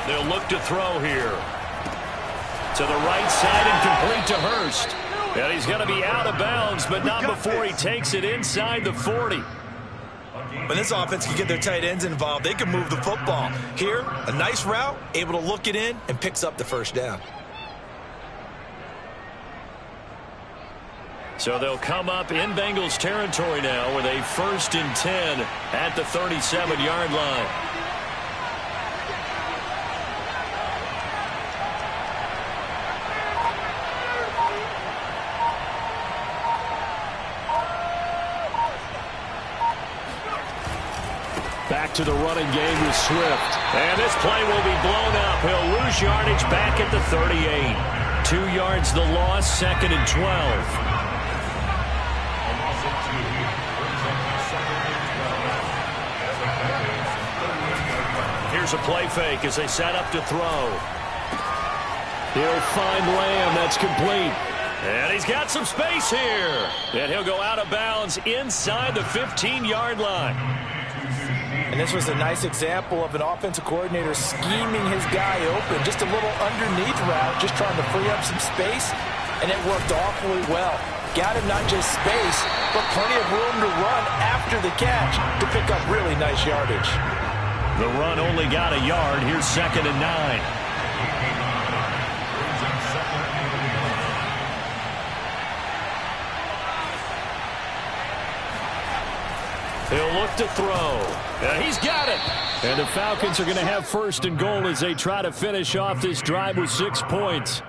They'll look to throw here. To the right side and complete to Hurst. And he's going to be out of bounds, but not before he takes it inside the 40. When this offense can get their tight ends involved, they can move the football. Here, a nice route, able to look it in, and picks up the first down. So they'll come up in Bengals territory now with a 1st and 10 at the 37-yard line. Back to the running game with Swift. And this play will be blown up. He'll lose yardage back at the 38. 2 yards the loss, 2nd and 12. Here's a play fake as they set up to throw. He'll find Lamb. That's complete. And he's got some space here. And he'll go out of bounds inside the 15-yard line. And this was a nice example of an offensive coordinator scheming his guy open. Just a little underneath route, just trying to free up some space, and it worked awfully well. Got him not just space, but plenty of room to run after the catch to pick up really nice yardage. The run only got a yard. Here's 2nd and 9. He'll look to throw. He's got it. And the Falcons are going to have 1st and goal as they try to finish off this drive with 6 points.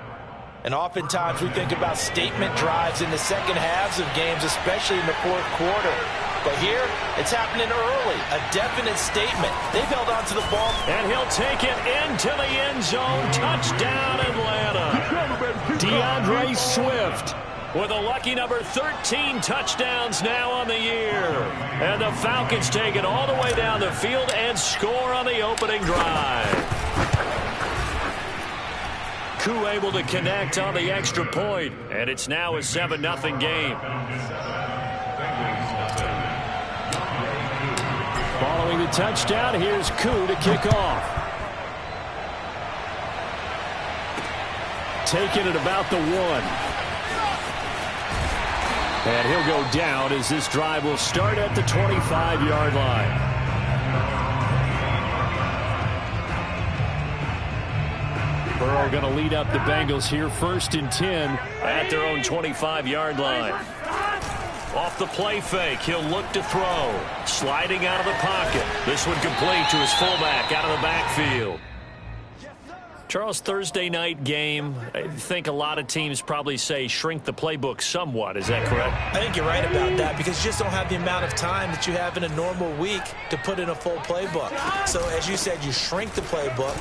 And oftentimes we think about statement drives in the second halves of games, especially in the 4th quarter. But here, it's happening early. A definite statement. They've held on to the ball. And he'll take it into the end zone. Touchdown, Atlanta. DeAndre Swift with a lucky number 13 touchdowns now on the year. And the Falcons take it all the way down the field and score on the opening drive. Koo able to connect on the extra point, and it's now a 7-0 game. Following the touchdown, here's Koo to kick off. Taking it about the 1. And he'll go down as this drive will start at the 25-yard line. Burrow going to lead up the Bengals here, 1st and 10 at their own 25-yard line. Off the play fake, he'll look to throw. Sliding out of the pocket. This one complete to his fullback out of the backfield. Charles, Thursday night game, I think a lot of teams probably say shrink the playbook somewhat. Is that correct? I think you're right about that because you just don't have the amount of time that you have in a normal week to put in a full playbook. So as you said, you shrink the playbook,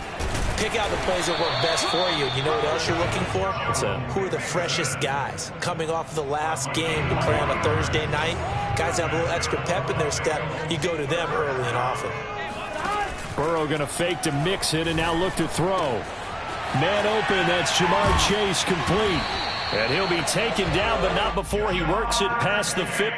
pick out the plays that work best for you. You know what else you're looking for? What's that? Who are the freshest guys coming off the last game to play on a Thursday night? Guys have a little extra pep in their step. You go to them early and often. Burrow going to fake to mix it and now look to throw. Man open, that's Jamar Chase complete. And he'll be taken down, but not before he works it past the 50.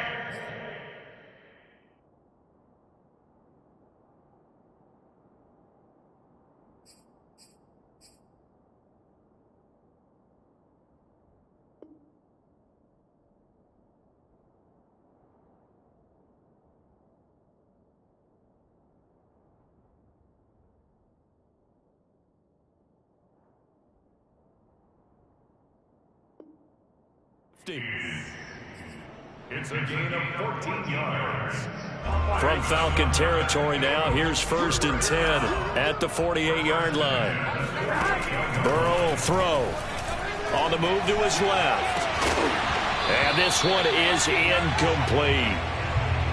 It's a gain of 14 yards. From Falcon territory now, here's 1st and 10 at the 48-yard line. Burrow will throw. On the move to his left. And this one is incomplete.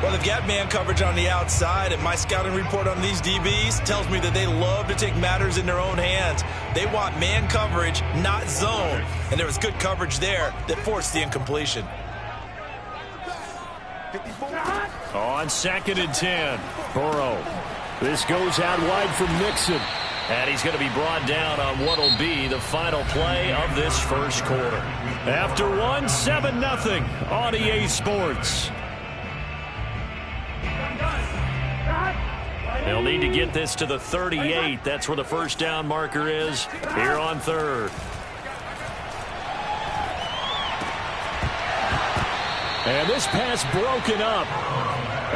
Well, they've got man coverage on the outside, and my scouting report on these DBs tells me that they love to take matters in their own hands. They want man coverage, not zone. And there was good coverage there that forced the incompletion. On 2nd and 10, Burrow. This goes out wide for Mixon. And he's going to be brought down on what will be the final play of this 1st quarter. After 7-0 on EA Sports. They'll They'll need to get this to the 38. That's where the first down marker is here on third. And this pass broken up.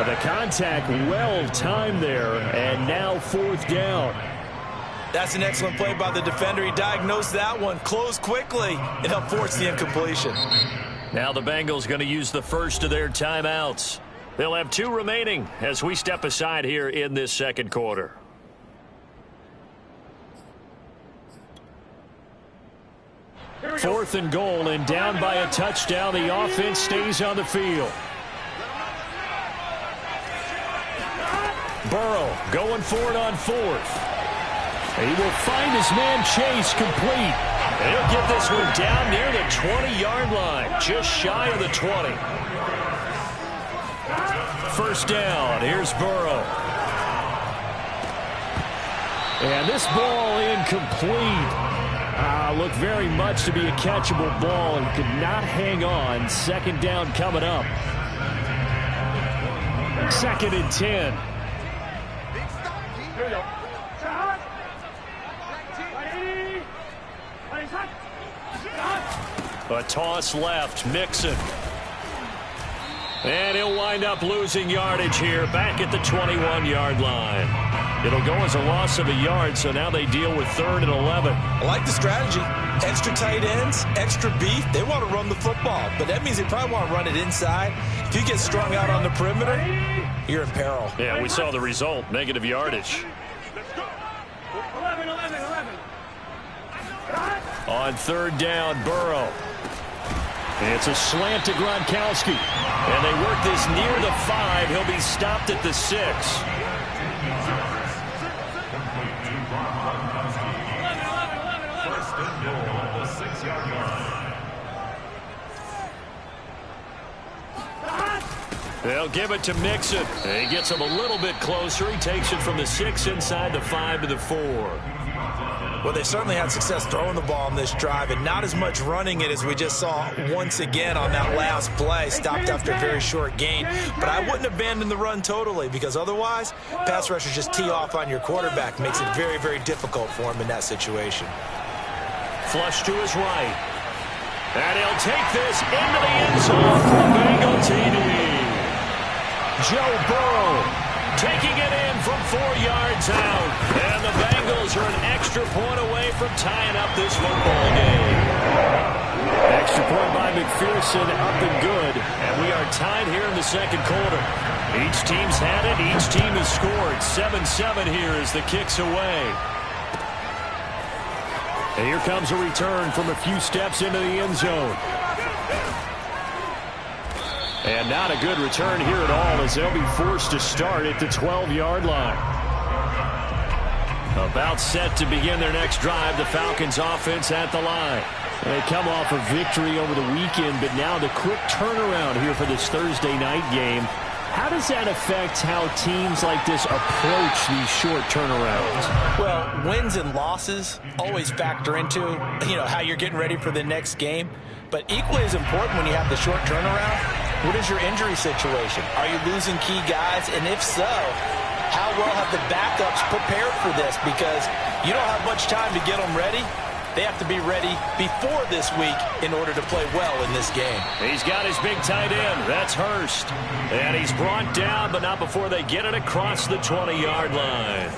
The contact well timed there, and now fourth down. That's an excellent play by the defender. He diagnosed that one, closed quickly, and helped force the incompletion. Now the Bengals going to use the first of their timeouts. They'll have 2 remaining as we step aside here in this second quarter. Fourth and goal, and down by a touchdown. The offense stays on the field. Burrow going for it on fourth. He will find his man Chase complete. He'll get this one down near the 20-yard line, just shy of the 20. First down, here's Burrow. And this ball incomplete. Looked very much to be a catchable ball and could not hang on. Second down coming up. Second and 10. A toss left, Mixon. And he'll wind up losing yardage here, back at the 21-yard line. It'll go as a loss of a yard, so now they deal with 3rd and 11. I like the strategy. Extra tight ends, extra beef. They want to run the football, but that means they probably want to run it inside. If you get strung out on the perimeter, you're in peril. Yeah, we saw the result, negative yardage. On third down, Burrow. It's a slant to Gronkowski. And they work this near the 5. He'll be stopped at the 6. They'll give it to Mixon. He gets him a little bit closer. He takes it from the 6 inside the 5 to the 4. Well, they certainly had success throwing the ball on this drive and not as much running it as we just saw once again on that last play. Stopped after a very short gain. But I wouldn't abandon the run totally, because otherwise, pass rushers just tee off on your quarterback. Makes it very, very difficult for him in that situation. Flush to his right. And he'll take this into the end zone for a Bengal TD. Joe Burrow taking it in from 4 yards out. And the Bengals are an extra point away from tying up this football game. Extra point by McPherson, up and good. And we are tied here in the second quarter. Each team's had it. Each team has scored. 7-7 here as the kick's away. And here comes a return from a few steps into the end zone. And not a good return here at all, as they'll be forced to start at the 12-yard line. About set to begin their next drive, the Falcons offense at the line. They come off a victory over the weekend, but now the quick turnaround here for this Thursday night game. How does that affect how teams like this approach these short turnarounds? Well, wins and losses always factor into, how you're getting ready for the next game. But equally as important when you have the short turnaround, what is your injury situation? Are you losing key guys? And if so, how well have the backups prepared for this? Because you don't have much time to get them ready. They have to be ready before this week in order to play well in this game. He's got his big tight end. That's Hurst. And he's brought down, but not before they get it across the 20-yard line.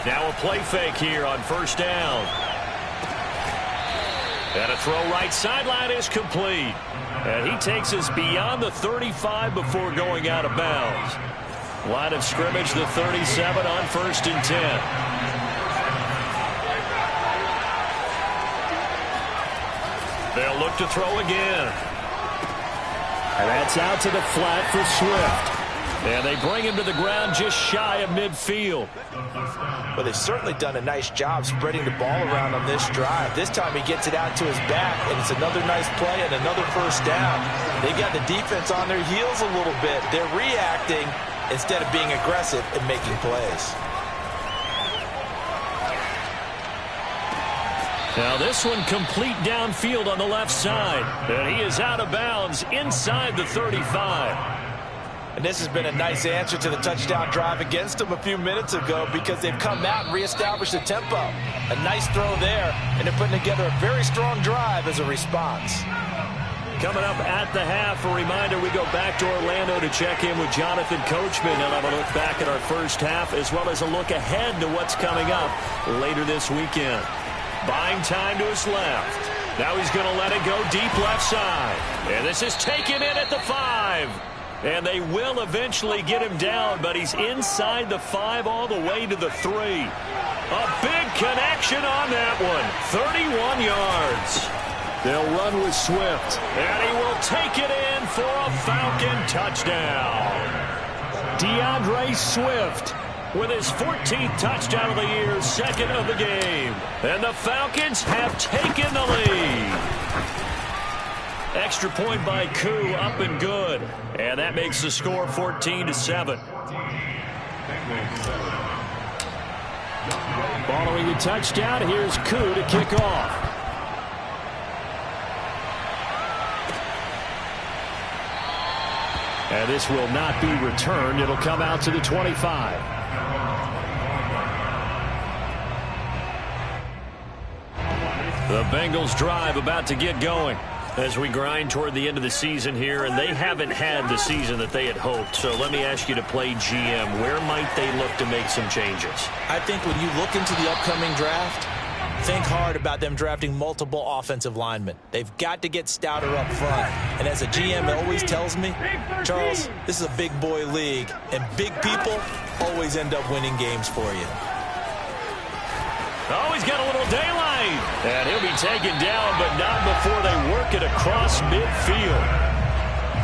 Now a play fake here on first down. And a throw right sideline is complete. And he takes us beyond the 35 before going out of bounds. Line of scrimmage, the 37 on 1st and 10. They'll look to throw again. And that's out to the flat for Swift. And they bring him to the ground just shy of midfield. Well, they've certainly done a nice job spreading the ball around on this drive. This time he gets it out to his back, and it's another nice play and another first down. They got the defense on their heels a little bit. They're reacting instead of being aggressive and making plays. Now this one complete downfield on the left side. And he is out of bounds inside the 35. And this has been a nice answer to the touchdown drive against them a few minutes ago because they've come out and reestablished the tempo. A nice throw there, and they're putting together a very strong drive as a response. Coming up at the half, a reminder, we go back to Orlando to check in with Jonathan Coachman. And have a look back at our first half as well as a look ahead to what's coming up later this weekend. Buying time to his left. Now he's going to let it go deep left side. And this is taken in at the 5. And they will eventually get him down, but he's inside the 5 all the way to the 3. A big connection on that one. 31 yards. They'll run with Swift. And he will take it in for a Falcon touchdown. DeAndre Swift with his 14th touchdown of the year, second of the game. And the Falcons have taken the lead. Extra point by Koo, up and good. And that makes the score 14-7. Following the touchdown, here's Koo to kick off. And this will not be returned. It'll come out to the 25. The Bengals drive about to get going as we grind toward the end of the season here, and they haven't had the season that they had hoped. So let me ask you to play GM. Where might they look to make some changes? I think when you look into the upcoming draft, think hard about them drafting multiple offensive linemen. They've got to get stouter up front. And as a GM, it always tells me, Charles, this is a big boy league, and big people always end up winning games for you. Oh, he's got a little daylight. And he'll be taken down, but not before they work it across midfield.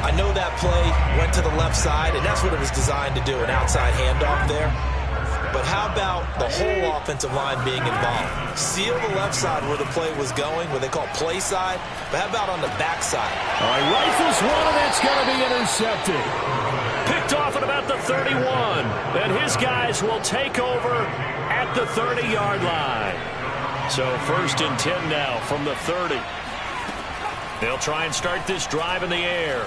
I know that play went to the left side, and that's what it was designed to do, an outside handoff there. But how about the whole offensive line being involved? Seal the left side where the play was going, what they call play side. But how about on the back side? All right, rifles one, and that's going to be intercepted. Picked off at about the 31. And his guys will take over at the 30-yard line. So 1st and 10 now from the 30. They'll try and start this drive in the air.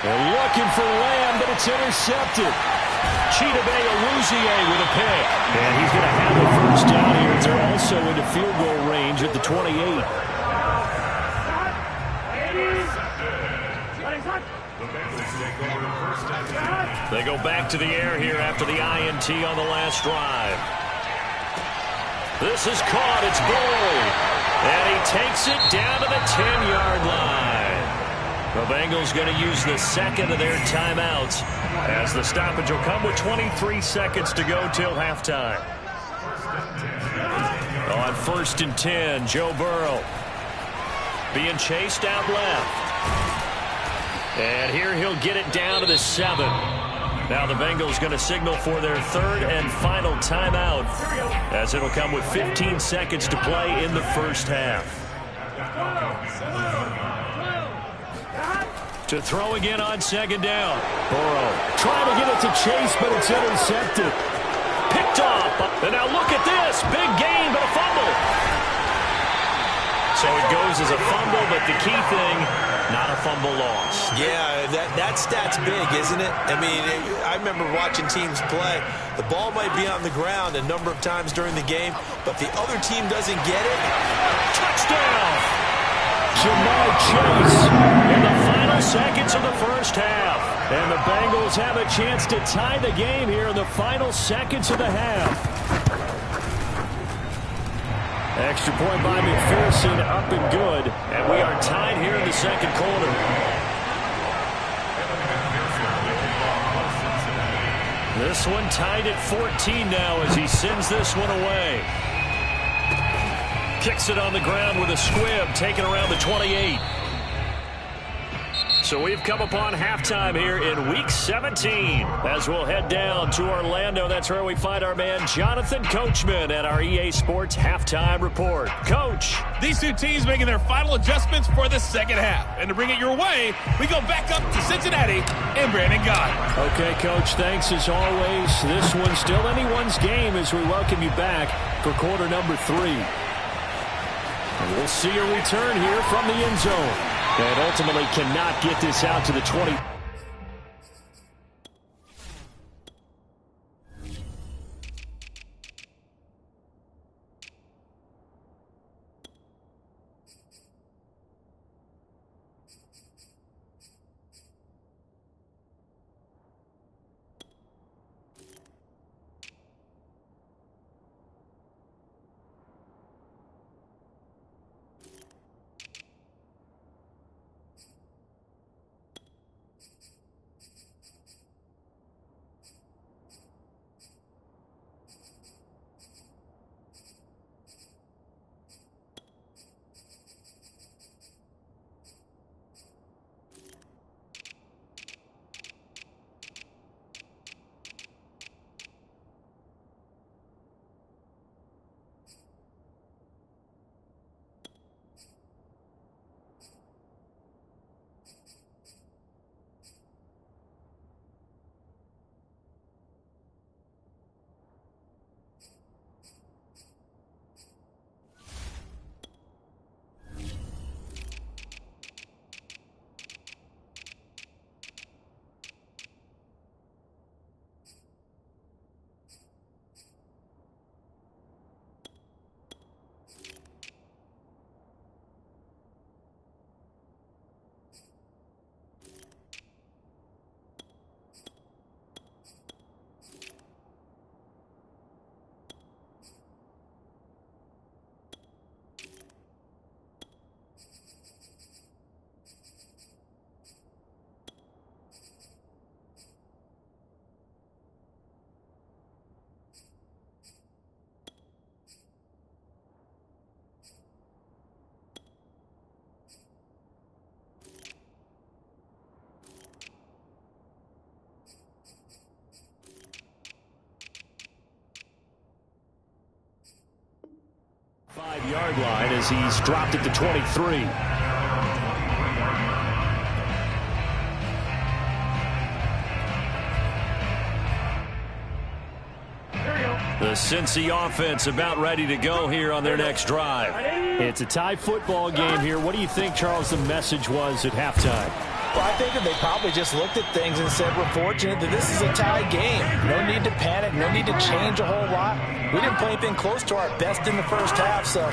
They're looking for Lamb, but it's intercepted. Chidobe Awuzie with a pick. And he's going to have the first down here. They're also into field goal range at the 28. They go back to the air here after the INT on the last drive. This is caught. It's Boyd. And he takes it down to the 10-yard line. The Bengals going to use the second of their timeouts as the stoppage will come with 23 seconds to go till halftime. On 1st and 10, Joe Burrow being chased out left. And here he'll get it down to the 7. Now the Bengals going to signal for their 3rd and final timeout as it'll come with 15 seconds to play in the first half. To throw again on 2nd down. Burrow trying to get it to Chase, but it's intercepted. Picked off. And now look at this. Big gain, but a fumble. So it goes as a fumble, but the key thing, not a fumble loss. Yeah, that stat's big, isn't it? I mean, I remember watching teams play. The ball might be on the ground a number of times during the game, but the other team doesn't get it. Touchdown! Ja'Marr Chase in the final seconds of the first half. And the Bengals have a chance to tie the game here in the final seconds of the half. Extra point by McPherson, up and good. And we are tied here in the second quarter. This one tied at 14 now as he sends this one away. Kicks it on the ground with a squib, taken around the 28. So we've come upon halftime here in Week 17. As we'll head down to Orlando, that's where we find our man Jonathan Coachman at our EA Sports Halftime Report. Coach. These two teams making their final adjustments for the second half. And to bring it your way, we go back up to Cincinnati and Brandon Gaudin. Okay, Coach, thanks as always. This one's still anyone's game as we welcome you back for quarter number 3. And we'll see a return here from the end zone. And ultimately cannot get this out to the 20. Five-yard line as he's dropped it to 23. The Cincy offense about ready to go here on their next drive. It's a tie football game here. What do you think, Charles, the message was at halftime? Well, I think that they probably just looked at things and said, we're fortunate that this is a tie game. No need to panic, no need to change a whole lot. We didn't play anything close to our best in the first half, so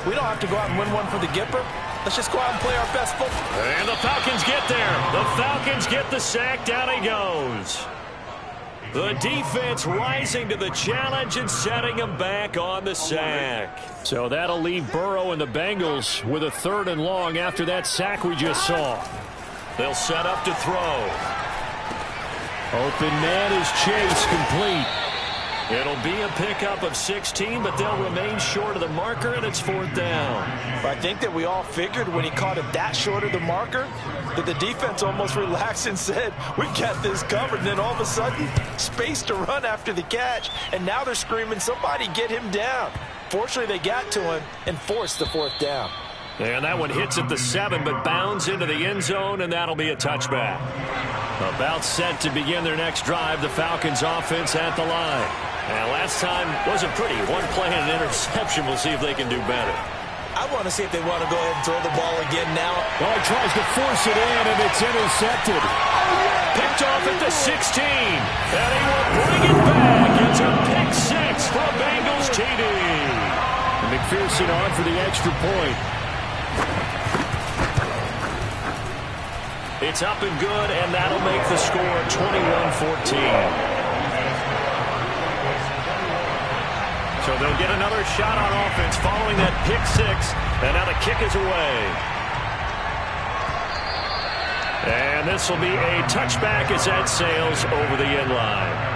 we don't have to go out and win one for the Gipper. Let's just go out and play our best football. And the Falcons get there. The Falcons get the sack. Down he goes. The defense rising to the challenge and setting him back on the sack. So that'll leave Burrow and the Bengals with a 3rd and long after that sack we just saw. They'll set up to throw. Open man is Chase, complete. It'll be a pickup of 16, but they'll remain short of the marker, and it's 4th down. I think that we all figured when he caught it that short of the marker that the defense almost relaxed and said, we've got this covered. And then all of a sudden, space to run after the catch. And now they're screaming, somebody get him down. Fortunately, they got to him and forced the 4th down. And that one hits at the 7, but bounds into the end zone, and that'll be a touchback. About set to begin their next drive, the Falcons offense at the line. And last time wasn't pretty. One play and an interception. We'll see if they can do better. I want to see if they want to go ahead and throw the ball again now. Well, he tries to force it in, and it's intercepted. Picked off at the 16. And he will bring it back. It's a pick 6 for a Bengals TD. McPherson on for the extra point. It's up and good, and that'll make the score 21-14. So they'll get another shot on offense following that pick 6, and now the kick is away. And this will be a touchback as that sails over the end line.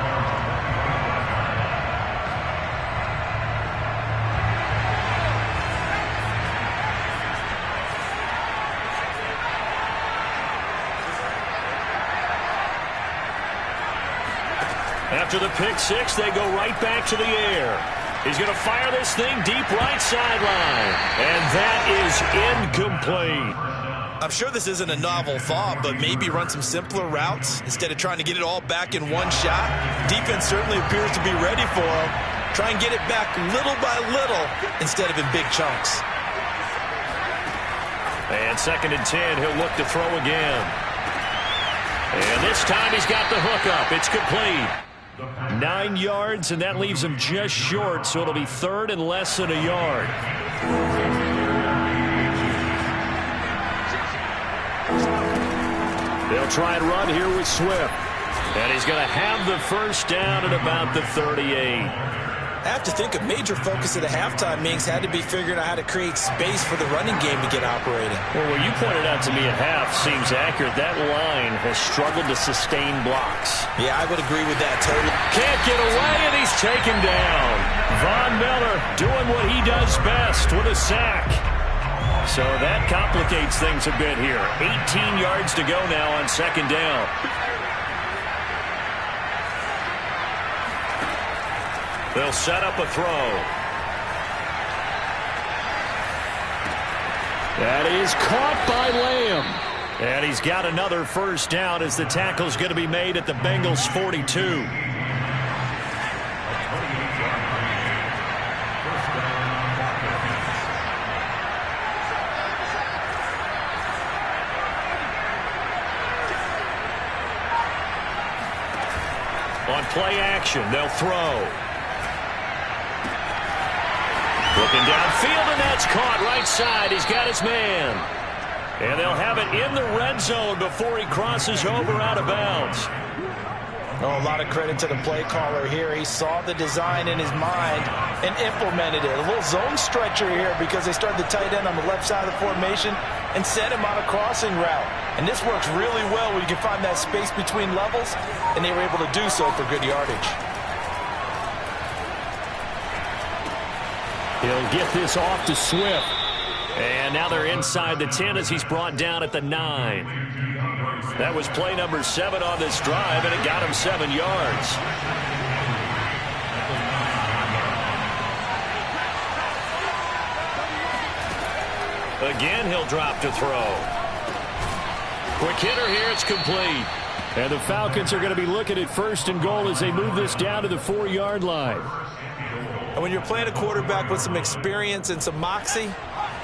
After the pick six, they go right back to the air. He's going to fire this thing deep right sideline. And that is incomplete. I'm sure this isn't a novel thought, but maybe run some simpler routes instead of trying to get it all back in one shot. Defense certainly appears to be ready for him. Try and get it back little by little instead of in big chunks. And 2nd and 10, he'll look to throw again. And this time he's got the hook up. It's complete. 9 yards, and that leaves him just short, so it'll be 3rd and less than a yard. They'll try and run here with Swift. And he's going to have the first down at about the 38. I have to think a major focus at the halftime meetings had to be figuring out how to create space for the running game to get operating. Well, what you pointed out to me at half seems accurate. That line has struggled to sustain blocks. Yeah, I would agree with that totally. Can't get away, and he's taken down. Von Miller doing what he does best with a sack. So that complicates things a bit here. 18 yards to go now on 2nd down. They'll set up a throw. That is caught by Lamb. And he's got another first down as the tackle's going to be made at the Bengals' 42. On play action, they'll throw. Looking downfield, and that's caught right side. He's got his man. And they'll have it in the red zone before he crosses over out of bounds. Oh, a lot of credit to the play caller here. He saw the design in his mind and implemented it. A little zone stretcher here because they started the tight end on the left side of the formation and sent him on a crossing route. And this works really well where you can find that space between levels, and they were able to do so for good yardage. He'll get this off to Swift. And now they're inside the 10 as he's brought down at the 9. That was play number 7 on this drive, and it got him 7 yards. Again, he'll drop to throw. Quick hitter here, it's complete. And the Falcons are going to be looking at 1st and goal as they move this down to the 4-yard line. And when you're playing a quarterback with some experience and some moxie,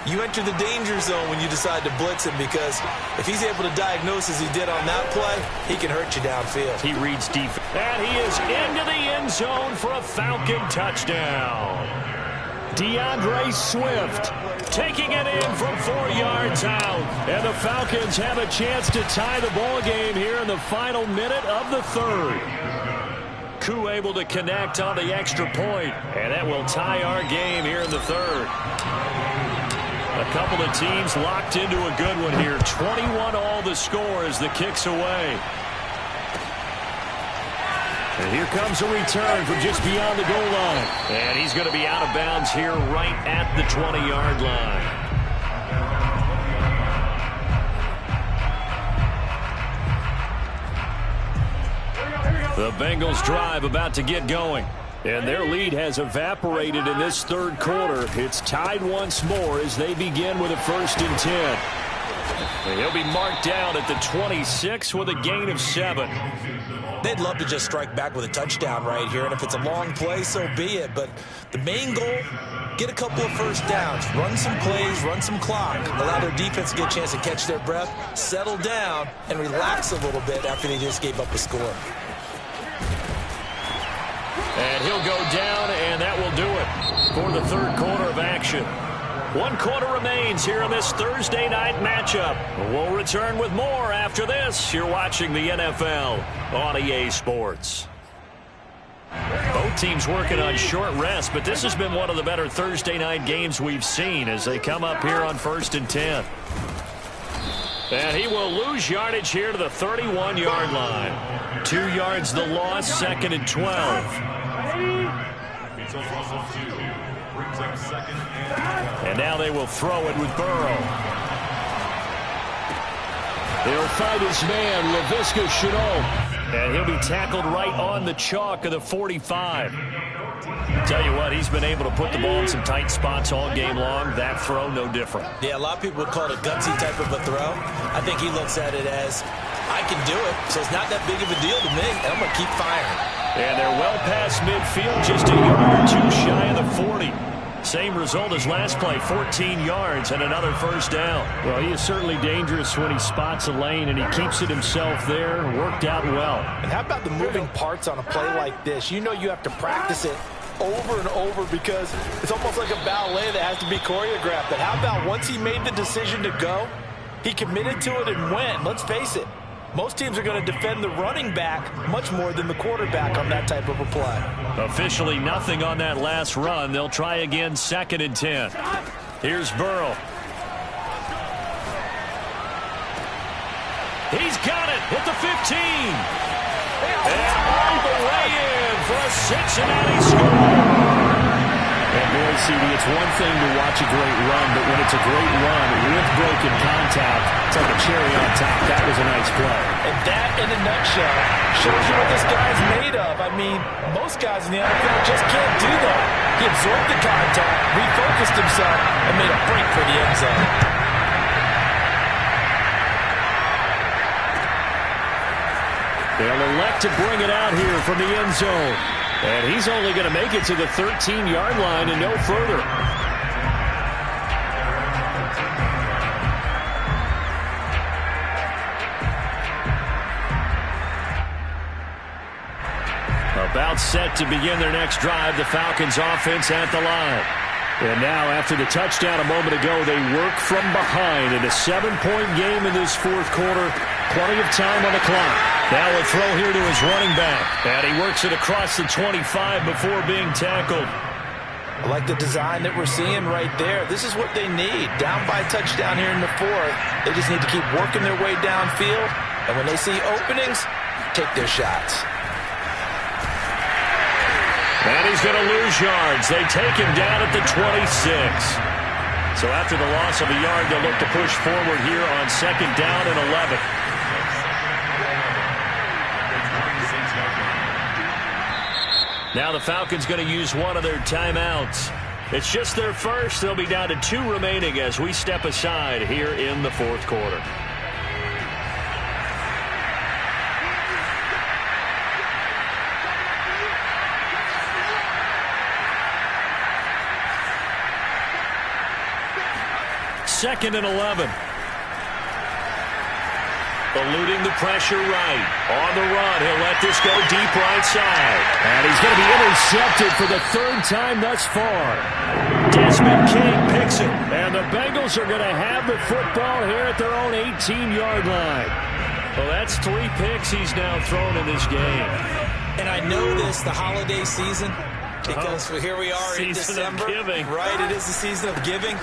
you enter the danger zone when you decide to blitz him, because if he's able to diagnose as he did on that play, he can hurt you downfield. He reads deep. And he is into the end zone for a Falcon touchdown. DeAndre Swift taking it in from 4 yards out. And the Falcons have a chance to tie the ball game here in the final minute of the 3rd. Koo able to connect on the extra point, and that will tie our game here in the 3rd. A couple of teams locked into a good one here. 21 all the score as the kick's away. And here comes a return from just beyond the goal line. And he's going to be out of bounds here right at the 20-yard line. The Bengals drive about to get going. And their lead has evaporated in this 3rd quarter. It's tied once more as they begin with a 1st and 10. And he'll be marked down at the 26 with a gain of 7. They'd love to just strike back with a touchdown right here, and if it's a long play, so be it. But the main goal, get a couple of first downs, run some plays, run some clock, allow their defense to get a chance to catch their breath, settle down, and relax a little bit after they just gave up a score. And he'll go down, and that will do it for the 3rd quarter of action. 1 quarter remains here in this Thursday night matchup. We'll return with more after this. You're watching the NFL on EA Sports. Both teams working on short rest, but this has been one of the better Thursday night games we've seen as they come up here on 1st and 10. And he will lose yardage here to the 31-yard line. 2 yards the loss, 2nd and 12. And now they will throw it with Burrow. They'll fight his man, Laviska Shenault. And he'll be tackled right on the chalk of the 45. Tell you what, he's been able to put the ball in some tight spots all game long. That throw, no different. Yeah, a lot of people would call it a gutsy type of a throw. I think he looks at it as, I can do it, so it's not that big of a deal to me, and I'm going to keep firing. And they're well past midfield, just a yard or two shy of the 40. Same result as last play, 14 yards and another first down. Well, he is certainly dangerous when he spots a lane, and he keeps it himself there. Worked out well. And how about the moving parts on a play like this? You know you have to practice it over and over because it's almost like a ballet that has to be choreographed. But how about once he made the decision to go, he committed to it and went. Let's face it, most teams are going to defend the running back much more than the quarterback on that type of a play. Officially nothing on that last run. They'll try again, 2nd and 10. Here's Burrow. He's got it at the 15. And all the way in for a Cincinnati score. And boy, CD, it's one thing to watch a great run, but when it's a great run with broken contact, it's like a cherry on top. That was a nice play. And that, in a nutshell, shows you what this guy's made of. I mean, most guys in the NFL just can't do that. He absorbed the contact, refocused himself, and made a break for the end zone. They'll elect to bring it out here from the end zone. And he's only going to make it to the 13-yard line and no further. About set to begin their next drive, the Falcons offense at the line. And now, after the touchdown a moment ago, they work from behind in a 7-point game in this fourth quarter. Plenty of time on the clock. Now a throw here to his running back. And he works it across the 25 before being tackled. I like the design that we're seeing right there. This is what they need. Down by a touchdown here in the fourth. They just need to keep working their way downfield. And when they see openings, take their shots. And he's going to lose yards. They take him down at the 26. So after the loss of a yard, they'll look to push forward here on 2nd down and 11. Now the Falcons going to use one of their timeouts. It's just their first. They'll be down to 2 remaining as we step aside here in the fourth quarter. Second and 11. Eluding the pressure right. On the run, he'll let this go deep right side. And he's going to be intercepted for the 3rd time thus far. Desmond King picks it. And the Bengals are going to have the football here at their own 18-yard line. Well, that's 3 picks he's now thrown in this game. And I know this, the holiday season, because here we are in December. Right, it is the season of giving.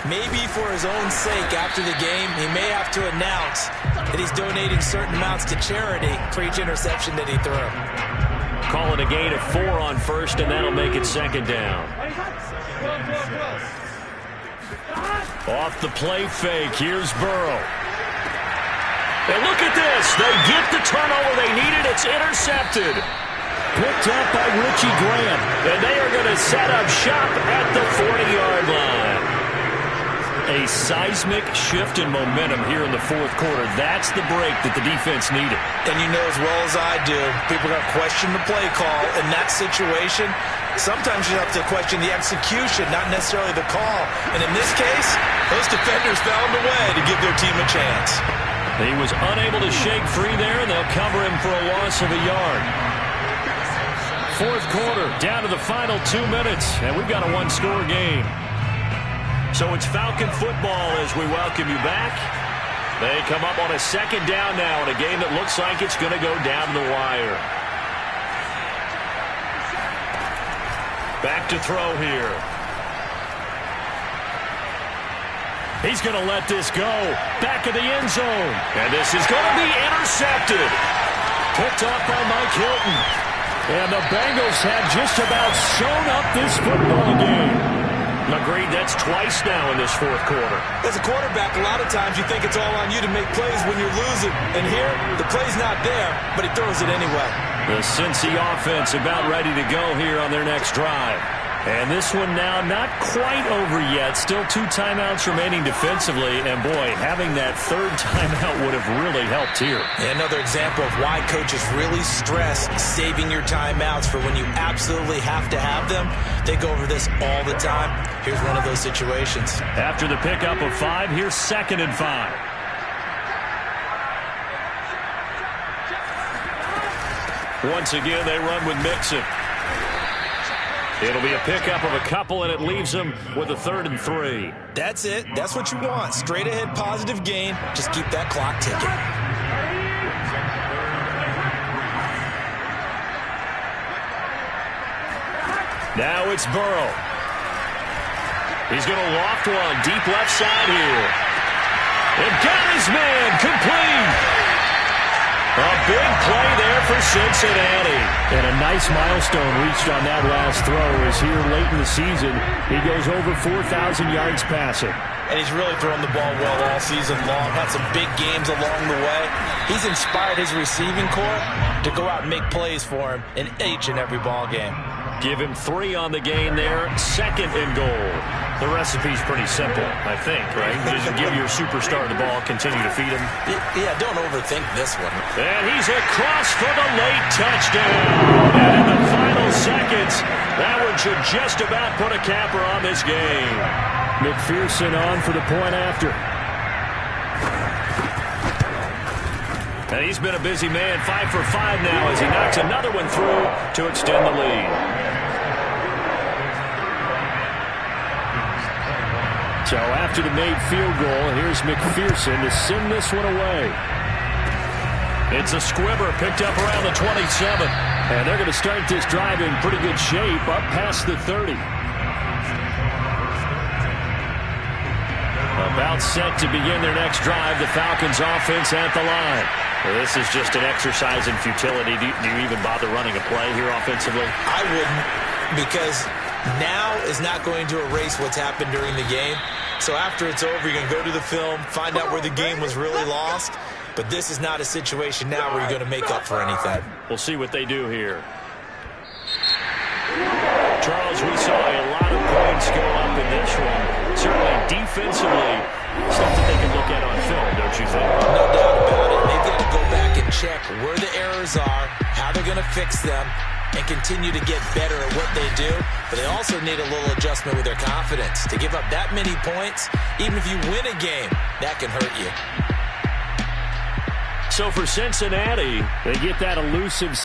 Maybe for his own sake after the game, he may have to announce that he's donating certain amounts to charity for each interception that he threw. Call it a gain of 4 on 1st, and that'll make it 2nd down. Off the play fake, here's Burrow. And look at this. They get the turnover they needed. It's intercepted. Picked up by Richie Graham. And they are going to set up shop at the 40-yard line. A seismic shift in momentum here in the fourth quarter. That's the break that the defense needed. And you know as well as I do, people are going to question the play call. In that situation, sometimes you have to question the execution, not necessarily the call. And in this case, those defenders found a way to give their team a chance. He was unable to shake free there, and they'll cover him for a loss of a yard. Fourth quarter, down to the final 2 minutes, and we've got a 1-score game. So it's Falcon football as we welcome you back. They come up on a 2nd down now in a game that looks like it's going to go down the wire. Back to throw here. He's going to let this go. Back of the end zone. And this is going to be intercepted. Picked off by Mike Hilton. And the Bengals have just about sewn up this football game. Agreed, that's twice now in this fourth quarter. As a quarterback, a lot of times you think it's all on you to make plays when you're losing. And here, the play's not there, but he throws it anyway. The Cincy offense about ready to go here on their next drive. And this one now not quite over yet. Still 2 timeouts remaining defensively. And, boy, having that third timeout would have really helped here. And another example of why coaches really stress saving your timeouts for when you absolutely have to have them. They go over this all the time. Here's one of those situations. After the pickup of 5, here's 2nd and 5. Once again, they run with Mixon. It'll be a pickup of a couple, and it leaves them with a 3rd and 3. That's it. That's what you want. Straight ahead positive gain. Just keep that clock ticking. Now it's Burrow. He's going to loft one deep left side here. And got his man complete. A big play there for Cincinnati. And a nice milestone reached on that last throw as here late in the season, he goes over 4,000 yards passing. And he's really thrown the ball well all season long. Had some big games along the way. He's inspired his receiving corps to go out and make plays for him in each and every ball game. Give him 3 on the gain there. 2nd and goal. The recipe's pretty simple, I think, right? Just give your superstar the ball, continue to feed him. Yeah, don't overthink this one. And he's across for the late touchdown. And in the final seconds, that one should just about put a capper on this game. McPherson on for the point after. And he's been a busy man, 5 for 5 now as he knocks another one through to extend the lead. So after the made field goal, here's McPherson to send this one away. It's a squibber picked up around the 27. And they're going to start this drive in pretty good shape up past the 30. About set to begin their next drive, the Falcons offense at the line. Well, this is just an exercise in futility. Do you even bother running a play here offensively? I wouldn't, because now is not going to erase what's happened during the game. So after it's over, you're going to go to the film, find out where the game was really lost. But this is not a situation now where you're going to make up for anything. We'll see what they do here. Charles, we saw a lot of points go up in this one. Certainly defensively, stuff that they can look at on film, don't you think? No doubt about it. They've got to go back and check where the errors are, how they're going to fix them, and continue to get better at what they do. But they also need a little adjustment with their confidence. To give up that many points, even if you win a game, that can hurt you. So for Cincinnati, they get that elusive